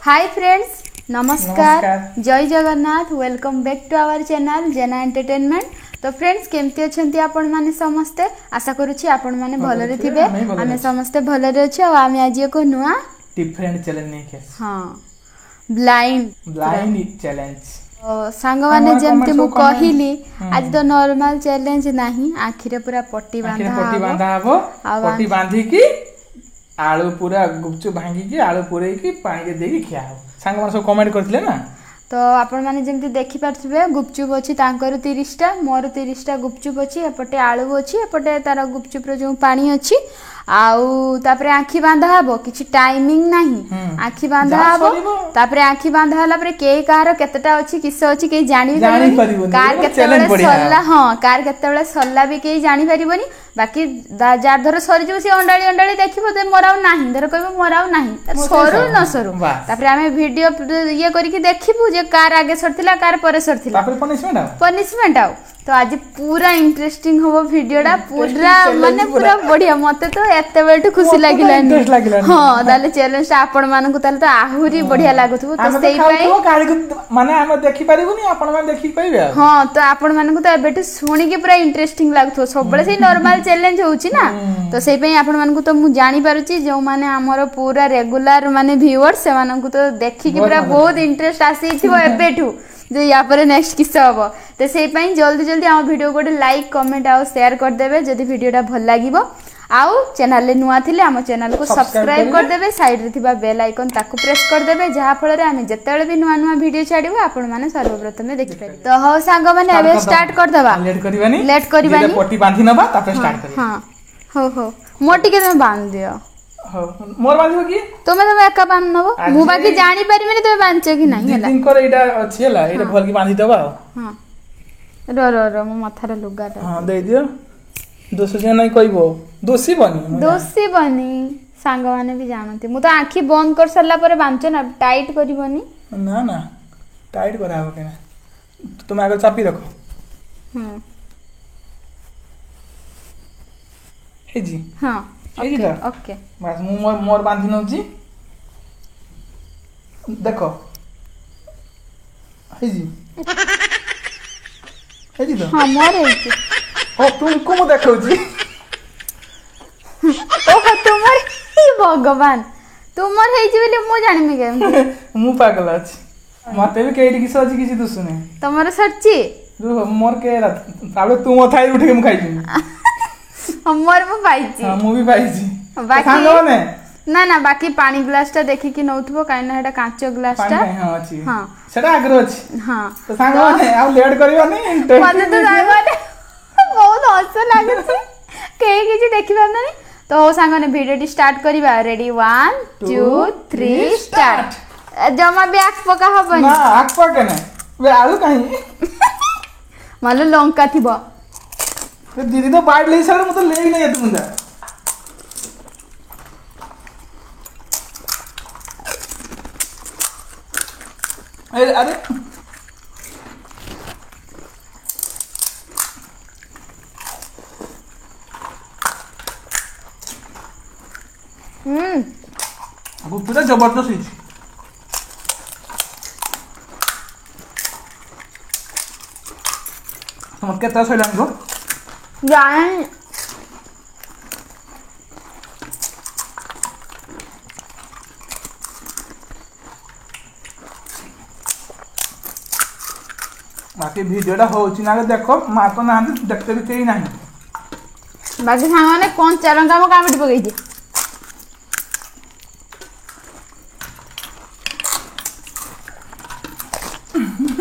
Hi friends, नमस्कार। नमस्कार। जय Jagannath. Welcome back to our channel Jena entertainment. तो फ्रेंड्स केमती अछंती आपण माने समस्ते आशा करूची आपण माने भलरे थिबे। आमे समस्ते भलरे अछि आ आमे आज एको नुआ डिफरेंट चैलेंज नहीं के। हां, ब्लाइंड चैलेंज सांग माने जेमती मु कहिली आज तो नॉर्मल चैलेंज नाही, आखिरे पूरा पट्टी बांधा हबो। पट्टी बांधी की आलू पूरा गुपचुप भांगी की आलू पूरे की पानी के देकी खिया हो। सांग मन सब कमेंट करथिले ना, तो आपण माने जेमती देखि पारथिबे गुपचुप अछि तांकर 30 टा, मोर 30 टा गुपचुप अछि। एपटे आलू अछि, एपटे तार गुपचुप रो जो पानी अछि आउ तापरे आखी बांधा हबो। किछि टाइमिंग नाही, आखी बांधा हबो। तापरे आखी बांधा हला परे के कार केतेटा अछि किस अछि के जानि परिबोनी। कार केतेबेले सल्ला, हां कार केतेबेले सल्ला भी के जानि परिबोनी। बाकी जार धर सरी जो से अंडाळी अंडाळी देखिबो ते मोराव नाही, धर कहबो मोराव नाही, सरू न सरू। तापरे आमे वीडियो ये करी के देखिबो जे कार आगे सरथिला कार परे सरथिला। तापरे पनिशमेंट आउ। तो आज पूरा इंटरेस्टिंग होबो वीडियोडा, पूरा माने पूरा बढ़िया। मते तो एते बेलटू खुशी लागिलानी। हां ताले चैलेंज आपण मानकु ताले तो आहुरी बढ़िया लागुथबो। तो सेई पई कार माने हम देखि परिबोनी, आपण मान देखि पाइबे। हां तो आपण मानकु तो एबेटू सुनी के पूरा इंटरेस्टिंग लागथो। सबले से नॉर्मल चैलेंज होउची ना, तो सेई पई आपण मानकु तो मु जानि पारुची जो माने हमर पूरा रेगुलर माने व्यूअर्स से मानकु तो देखि के पूरा बहुत इंटरेस्ट आसी थिबो एबेटू जे या पर नेक्स्ट किस हबो। तो सेई पई जल्दी जल्दी हम वीडियो को लाइक कमेंट आ शेयर कर देबे जदी वीडियोटा भल लागिवो। आउ चैनल ले नुआ थिले हम चैनल को सब्सक्राइब कर देबे, साइड रे थिबा बेल आइकन ताकू प्रेस कर देबे, जहा फल रे हम जतेले भी नुआ नुआ वीडियो छाडिबो आपण माने सर्वप्रथम देखि पारिबे। तो हो सांग माने एबे स्टार्ट कर देबा। लेट करबानी पट्टी बांधी नबा तापर स्टार्ट करी। हां हो मोटी के तुम बांध दियो। मोर बांधिबो की तुमे एका बांध नबो, मु बाकी जानि परिबेनी तुमे बांधछे कि नाही हला। दिन कर एटा अछि हला, एटा भल की बांधी दबा। हां रो मो माथारे लुगाटा। हां दे दियो। दोषी जे नहीं कहबो दोषी बनी सांग माने भी जानती। मु तो आखी बंद कर सरला परे बांधछ ना, टाइट करिवनी ना ना, टाइट करा हो केना। तुम आगे चापी रखो। हे जी हां ओके ओके बस मु मोर बांधी नउ जी। देखो हे जी तो हां मोर हे जी। ओ तुमको मु देखौ जी। ओ तुमर ही भगवान, तुमर हे जी बोले मु जानिमे के मु पागल अछि। मते भी केडी किस अछि किसी दुसुने तमर सच्ची दु मोर के ताबे तुम थाई उठ के मु खाइ छी। हमर मु पाइची। हां मु भी पाइची। बाकी सांगो ने ना ना, बाकी पानी ग्लास टा देखि कि नउथबो काई ना, हेटा कांचो ग्लास टा। हां अछि। हां सेटा आग्रो अछि। हां तो सांगो ने आ लेट करियो नहीं। मते तो सांगो ने बहुत हंस लागे छी के किछि देखिबा नहीं। तो हो सांगो ने वीडियो स्टार्ट करिबा। Ready 1 2 3 start. जमा भी आख पका हबनी ना, आख पका ने वे आलू कहीं मालो लंका थिबो। दीदी तो बाइट ले सारे मतलब ले ही नहीं है तुम। अरे अब पूरा जबरदस्त है। तुम केता सही लागो जान बाकी वीडियोटा होउची ना देखो, मा तो ना देखते भी केही नाही। बाकी सांगने कोन चरण काम कामिट पगई दे।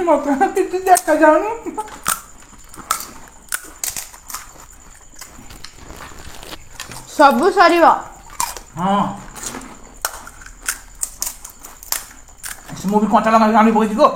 मत किती देखा जाऊनी। सब सरीबो। हां इस मूवी कोन चला ना आमी पगई को।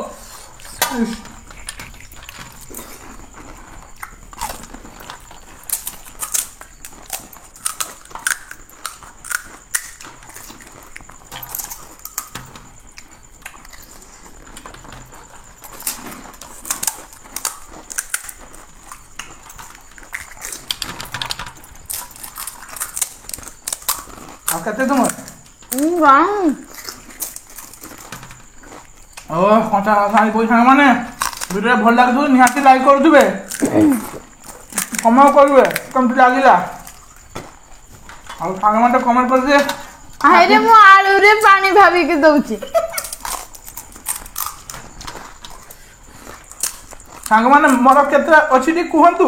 आ कते तुम वाह ଓ କଞ୍ଚା ଖାଇ ପଇ ସାଙ୍ଗମାନେ ଭିଡ଼ିଓ ଭଲ ଲାଗୁଥିବ ନିହାତି ଲାଇକ୍ କରୁଥିବେ କମେଣ୍ଟ କରିବେ କେମିତି ଲାଗିଲା ଆଉ ସାଙ୍ଗମାନେ କମେଣ୍ଟ କରିଦିଏ ଆରେ ମୁଁ ଆଳୁରେ ପାଣି ଭାବିକି ଦଉଛି ସାଙ୍ଗମାନେ ମୋର କେତେ ଅଛି ଟିକେ କୁହନ୍ତୁ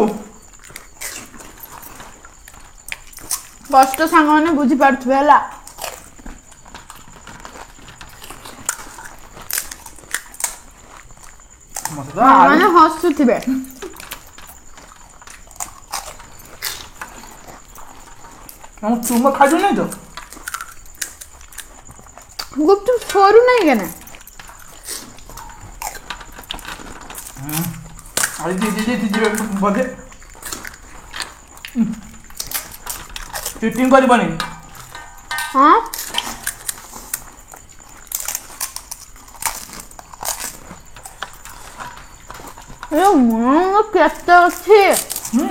କଷ୍ଟ ସାଙ୍ଗମାନେ ବୁଝିପାରୁଥିବେ ହେଲା ମାନେ ହସୁଥିବେ ଚୁମ ଖାଇଛୁ ନାଇଁ ତ ଗୁପଚୁପ ସରୁ ନାହିଁ କେନା ବୋଧେ ଫିଟିଂ କରିବନି ହଁ କେତେ ଅଛି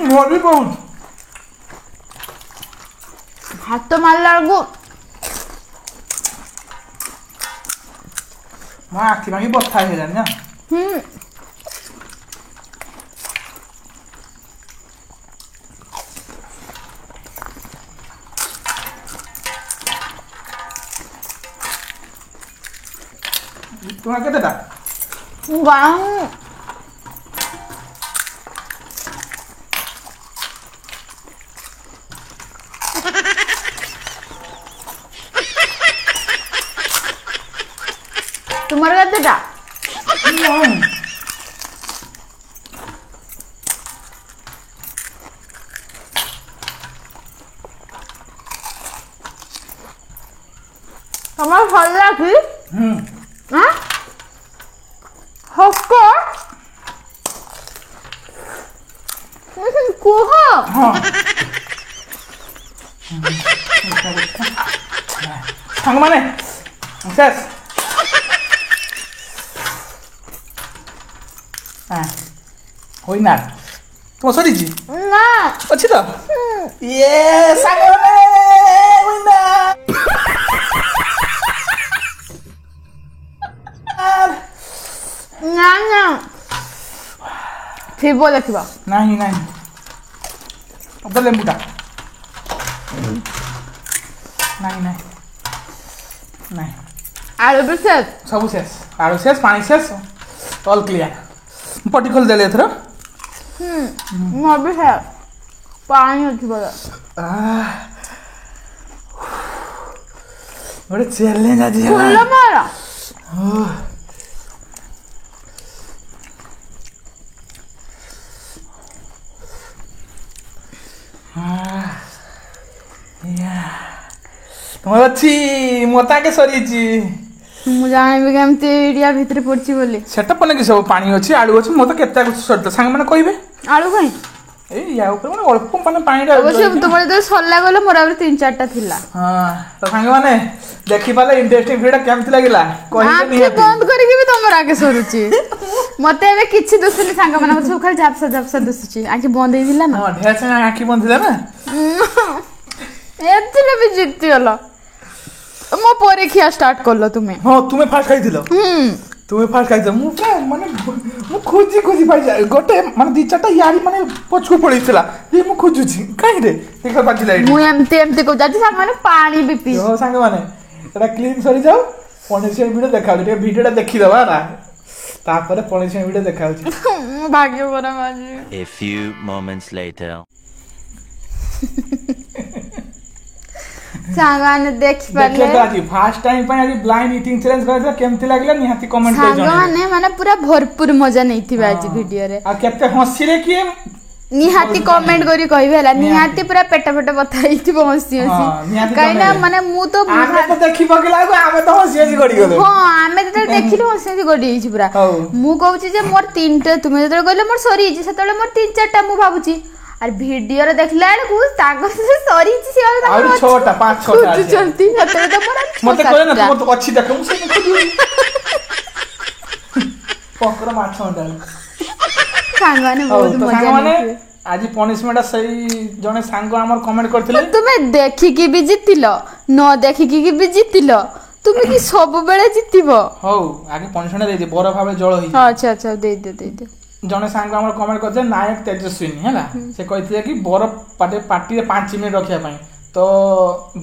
ମୋର ବି ବହୁତ ହାତ ମାରିଲା ବେଳକୁ ମୋ ଆଖି ପାଖି ବଥା ହେଇଗଲାଣି ନା তোমার কেতেটা গাঁ তোমার কেতেটা তোমার ভাল লাগে হ্যাঁ হক কুহ ସାଙ୍ଗମାନେ ଶେଷ ହୋଇନା ତୁମ ସରିଛି ନା ଅଛି ତ ଇଏ ସାଙ୍ଗମାନେ ହୋଇନା ନା ନା ଥିବ ଦେଖିବା ନାହିଁ ନାହିଁ ଅଦ ଲେମ୍ବୁଟା ନାହିଁ ନାହିଁ ନାହିଁ ଆଳୁ ବି ଶେଷ ସବୁ ଶେଷ ଆଳୁ ଶେଷ ପାଣି ଶେଷ ଅଲ୍ କ୍ଲିୟର ପଟି ଖୋଲିଦେଲେ ଏଥର ମୋର ବି ଶେଷ ପାଣି ଅଛି ବୋଧେ ଗୋଟେ ଚ୍ୟାଲେଞ୍ଜ ଆଜି ଫୁଲ ମାର তোমার ଅଛି ମତେ ଆଗେ ସରିଛି ମୁଁ ଜାଣିବି କେମିତି ଏରିଆ ଭିତରେ ପଡିଛି ବୋଲି ସେଟା ପନେ କି ସବୁ ପାଣି ଅଛି ଆଳୁ ଅଛି ମତେ କେତେ ଆଗକୁ ସରିଥିଲା ସାଙ୍ଗମାନେ କହିବେ ଆଳୁ କାଇଁ ଏଇ ୟା ଉପରେ ମାନେ ଅଳ୍ପ ମାନେ ପାଣିଟା ଅବଶ୍ୟ ତୁମର ଯେତେବେଳେ ସରିଲା ଗଲେ ମୋର ଆହୁରି 3-4ଟା ଥିଲା ହଁ ତ ସାଙ୍ଗମାନେ ଦେଖିପାରିଲେ ଇଣ୍ଟରେଷ୍ଟିଂ ଭିଡିଓ କେମିତି ଲାଗିଲା ଆଖି ବନ୍ଦ କରିକି ବି ତମର ଆଗେ ସରୁଛି ମତେ ଏବେ କିଛି ଦୁସୁନି ସାଙ୍ଗମାନଙ୍କ ସବୁ ଖାଲି ଝାପସା ଝାପସା ଦୁସୁଛି ଆଖି ବନ୍ଦ ହେଇଥିଲା ନା ହଁ ଢେର ସାଙ୍ଗେ ଆଖି ବନ୍ଦ ଥିଲା ନା ଏଥିରେ ବି ଜିତିଗଲ ମୋ ପରୀକ୍ଷା ଷ୍ଟାର୍ଟ କଲ ତୁମେ ହଁ ତୁମେ ଫାଷ୍ଟ ଖାଇଥିଲ ତୁମେ ଫାଷ୍ଟ ଖାଇଥିଲ ମୁଁ ପୁରା ମାନେ ମୁଁ ଖୋଜି ଖୋଜି ପାଇଛି ଗୋଟେ ମାନେ 2-4ଟା ୟାରି ମାନେ ପଛକୁ ପଳେଇଥିଲା ଯେ ମୁଁ ଖୋଜୁଛି କାହିଁରେ ଦେଖ ବାଜିଲା ମୁଁ ଏମିତି କହୁଛି ଆଜି ସାଙ୍ଗମାନେ ପାଣି ବି ପିଇ ହଁ ସାଙ୍ଗମାନେ ଏଟା କ୍ଲିନ୍ ସରିଯାଉ ପନିସିଂ ଭିଡ଼ିଓ ଦେଖାଉଛି ଟିକେ ଭିଡ଼ିଓଟା ଦେଖିଦେବା ନା ତାପରେ ପନିସିଂ ଭିଡ଼ିଓ ଦେଖାଉଛି ଭାଗ୍ୟ ବରା ମାଜି A few moments later ସାଙ୍ଗମାନେ ଦେଖିପାରିଲେ ଆଜି ଫାଷ୍ଟ ଟାଇମ ପାଇଁ ଆଜି ବ୍ଲାଇଣ୍ଡ ଇଟିଂ ଚ୍ୟାଲେଞ୍ଜ କରିଥିଲା କେମିତି ଲାଗିଲା ନିହାତି କମେଣ୍ଟ କରି ଜଣାଇବେ ସାଙ୍ଗମାନେ ମାନେ ପୁରା ଭରପୁର ମଜା ନେଇଥିବେ ଆଜି ଭିଡିଓରେ ଆଉ କେତେ ହସିଲେ କିଏ ନିହାତି କମେଣ୍ଟ କରି କହିବେ ହେଲା ନିହାତି ପୁରା ପେଟ ପଥା ହେଇଥିବ ହସି ହସି କାହିଁକିନା ମାନେ ମୁଁ ତ ଆମେ ତ ଦେଖି ପକେଇଲା ଆମେ ତ ହସି ହସି ଗଡି ଗଲୁ ହଁ ଆମେ ଯେତେବେଳେ ଦେଖିଲୁ ହସି ହସି ଗଡି ହେଇଛି ପୁରା ମୁଁ କହୁଛି ଯେ ମୋର 3ଟା ତୁମେ ଯେତେବେଳେ କହିଲେ ମୋର ସରିଯାଇଛି ସେତେବେଳେ ମୋର 3-4ଟା ମୁଁ ଭାବୁଛି আর ভিডিওরে দেখলা বেলকু তাগর সে সরিছি সে আর 6টা 5-6টা খুঁজুচন্তি সেতরে তো মোর মতে কইলে না তোমার তো অছি দেখো মু সে খুঁজু পকর মাছ হন্ডা সাংগানে বহুত মজা নেই আজি পনিশমেন্ট সেই জনে সাঙ্গ আমার কমেন্ট করଥିଲେ তুমি দেখিকি বি জিতিল ন দেখিকি বি জিতিল তুমি কি ସବୁବେଳେ ଜିତିବ? ହଉ ଆଗେ ପନିସମେଣ୍ଟ ଦେଇଦିଏ ବରଫ ଭାବରେ ଜଳ ହେଇଛି। ଆଚ୍ଛା ଆଚ୍ଛା ଦେଇଦିଅ। ଜଣେ ସାଙ୍ଗ ଆମର କମେଣ୍ଟ କରିଥିଲେ ନାୟକ ତେଜସ୍ୱିନୀ ହେଲା, ସେ କହିଥିଲେ କି ବରଫ ପାଟିରେ 5 ମିନିଟ୍ ରଖିବା ପାଇଁ। ତ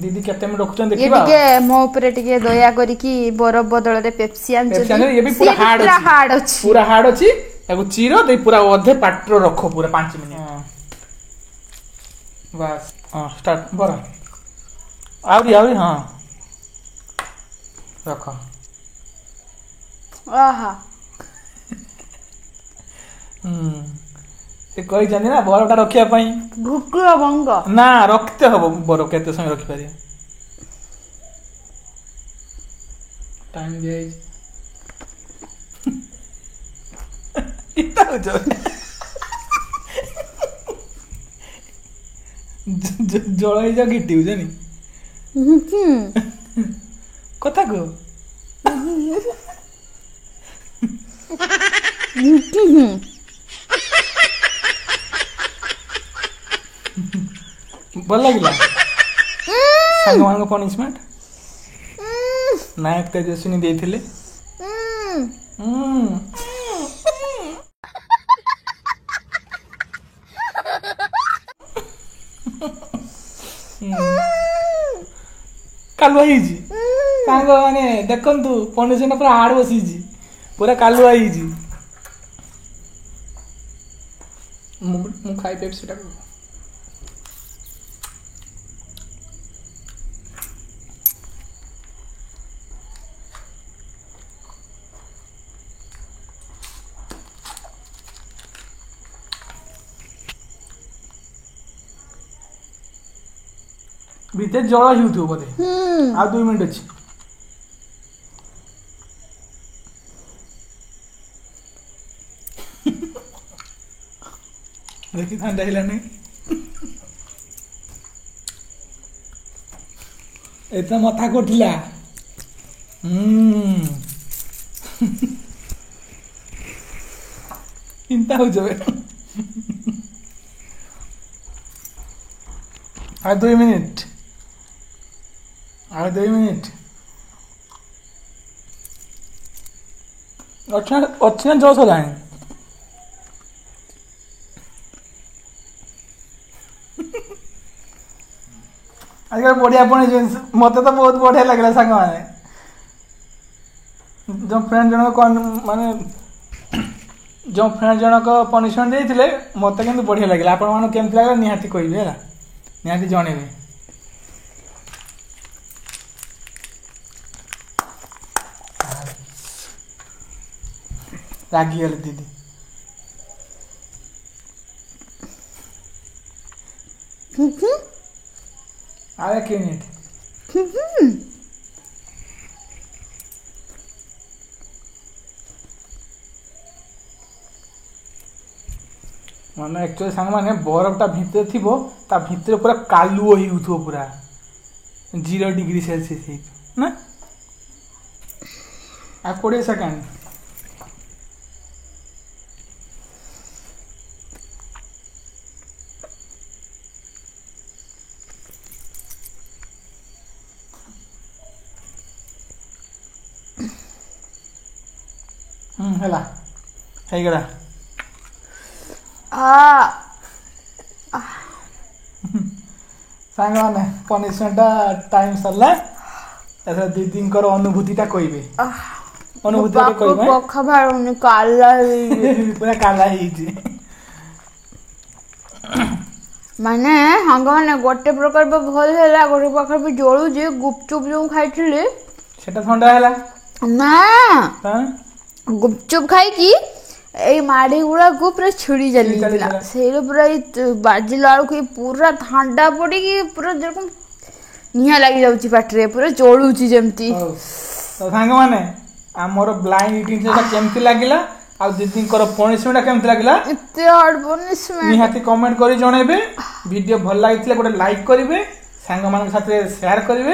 ଦିଦି କେତେ ମିନିଟ୍ ରଖୁଛନ୍ତି ଇଏ ଦେଖିବା। ଟିକେ ମୋ ଉପରେ ଟିକେ ଦୟା କରିକି ବରଫ ବଦଳରେ ପେପ୍ସି ଆଣିଛନ୍ତି। ଇଏ ବି ପୁରା ହାର୍ଡ ଅଛି। ପୁରା ହାର୍ଡ ଅଛି। ତାକୁ ଚିର ଦେଇ ପୁରା ଅଧେ ପାଟିରେ ରଖ ପୁରା 5 ମିନିଟ୍। ବାସ୍ ଷ୍ଟାର୍ଟ ବରଫ ଆହୁରି ହଁ ରଖ। ଆହା ସେ କହିଛନ୍ତି ନା ବରଫଟା ରଖିବା ପାଇଁ। ଭୁକୁର ଭଙ୍ଗ ନା ରଖିତେ ହବ ବରଫ କେତେ ସମୟ ରଖିପାରିବା। ଟାଇମ ଦିଆଯାଇଛି। ଜଳ ହେଇଯାଉ ଗିଟିବୁ ଜାନି କଥା କୁହ। ଭଲ ଲାଗିଲା ସାଙ୍ଗମାନଙ୍କ ପନିସମେଣ୍ଟ ନାୟକ ତେଜସ୍ୱିନୀ ଦେଇଥିଲେ। କାଲୁଆ ହେଇଛି ସାଙ୍ଗ ମାନେ ଦେଖନ୍ତୁ ପନିସମେଣ୍ଟ ପୁରା ହାର୍ଡ ବସିଛି ପୁରା କାଲୁଆ ହେଇଛି। ମୁଁ ଖାଇ ପେପ୍ସିଟାକୁ। ଭିତରେ ଜଳ ହେଉଥିବ ବୋଧେ। ଆଉ 2 ମିନିଟ୍ ଅଛି। ଦେଖି ଥଣ୍ଡା ହେଲାନି ଏତେ ମଥା କରୁଥିଲା। ଚିନ୍ତା ହଉଛ ଆଉ 2 ମିନିଟ୍। ଆଉ 2 ମିନିଟ୍ ଅଛି ନା ଜୋସ୍ ହେଲାଣି। ଆଜିକାଲି ବଢିଆ ପନିସମେଣ୍ଟ ମତେ ତ ବହୁତ ବଢିଆ ଲାଗିଲା ସାଙ୍ଗମାନେ। ଯୋଉ ଫ୍ରେଣ୍ଡ ଜଣକ ମାନେ ଯୋଉ ଫ୍ରେଣ୍ଡ ଜଣକ ପନିସମେଣ୍ଟ ଦେଇଥିଲେ ମତେ କିନ୍ତୁ ବଢିଆ ଲାଗିଲା। ଆପଣମାନଙ୍କୁ କେମିତି ଲାଗିଲା ନିହାତି କହିବେ ହେଲା, ନିହାତି ଜଣେଇବେ। ରାଗିଗଲେ ଦିଦି। ଆଉ 1 ମିନିଟ୍। ମାନେ ଆକ୍ଚୁଆଲି ସାଙ୍ଗମାନେ ବରଫଟା ଭିତରେ ଥିବ ତା ଭିତରେ ପୁରା କାଲୁଅ ହେଇଯାଉଥିବ ପୁରା 0 ଡିଗ୍ରୀ ସେଲସିୟସ୍ ହେଇଥିବ ନା। ଆଉ 20 ସେକେଣ୍ଡ। ହେଲା ହେଇଗଲା। ସାଙ୍ଗମାନେ ପନିସମେଣ୍ଟଟା ଟାଇମ ସରିଲା। ଏଥର ଦିଦିଙ୍କର ଅନୁଭୂତିଟା କହିବେ। ଅନୁଭୂତି କହିବେ ପୁରା କାଲା ହେଇଛି। ମାନେ ସାଙ୍ଗମାନେ ଗୋଟେ ପ୍ରକାର ଭଲ ହେଲା, ଗୋଟେ ପ୍ରକାର ବି ଜଳୁଛି। ଗୁପଚୁପ ଯୋଉ ଖାଇଥିଲି ସେଟା ଥଣ୍ଡା ହେଲା ନା, ଗୁପଚୁପ ଖାଇକି ଏଇ ମାଢି ଗୁଡାକୁ ପୁରା ଛିଡି ଚାଲିଥିଲା। ସେଇଟା ପୁରା ବାଜିଲା ବେଳକୁ ପୁରା ଥଣ୍ଡା ପଡିକି ପୁରା ଯେରକମ ନିଆଁ ଲାଗି ଯାଉଛି ପାଟିରେ, ପୁରା ଜଳୁଛି ଯେମିତି। ତ ସାଙ୍ଗମାନେ ଆମର ବ୍ଲାଇଣ୍ଡ ଇଟିଂ କେମିତି ଲାଗିଲା ଆଉ ଦିଦିଙ୍କର ପନିସମେଣ୍ଟ କେମିତି ଲାଗିଲା ଏତେ ହାର୍ଡ ପନିସମେଣ୍ଟ ନିହାତି କମେଣ୍ଟ କରି ଜଣେଇବେ। ଭିଡିଓ ଭଲ ଲାଗିଥିଲେ ଗୋଟେ ଲାଇକ୍ କରିବେ, ସାଙ୍ଗମାନଙ୍କ ସାଥିରେ ସେୟାର କରିବେ।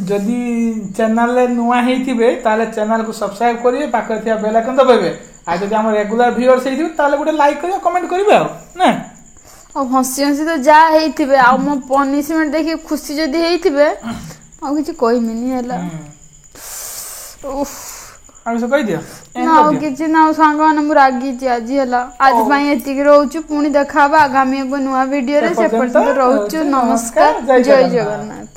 ଯଦି ଚ୍ୟାନେଲରେ ନୂଆ ହେଇଥିବେ ତାହେଲେ ଚ୍ୟାନେଲକୁ ସବସ୍କ୍ରାଇବ କରିବେ, ପାଖରେ ଥିବା ବେଲ୍ ଆଇକନ୍ ଦବାଇବେ। ଆଉ ଯଦି ଆମର ରେଗୁଲାର ଭିଉଅର୍ସ ହେଇଥିବେ ତାହେଲେ ଗୋଟେ ଲାଇକ୍ କରିବେ, କମେଣ୍ଟ କରିବେ ଆଉ ନା। ଆଉ ହସି ହସି ତ ଯାହା ହେଇଥିବେ, ଆଉ ମୋ ପନିସମେଣ୍ଟ ଦେଖି ଖୁସି ଯଦି ହେଇଥିବେ ଆଉ କିଛି କହିମିନି ହେଲା। ଉଫ୍ ଆଉ ସେ କହିଦିଅ ନା ଆଉ କିଛି ନା ଆଉ ସାଙ୍ଗମାନେ ମୁଁ ରାଗିଛି ଆଜି ହେଲା ଆଜି ପାଇଁ ଏତିକି ରହୁଛୁ ପୁଣି ଦେଖା ହବା ଆଗାମୀ ଏକ ନୂଆ ଭିଡିଓରେ ସେ ପର୍ଯ୍ୟନ୍ତ ରହୁଛୁ ନମସ୍କାର ଜୟ ଜଗନ୍ନାଥ।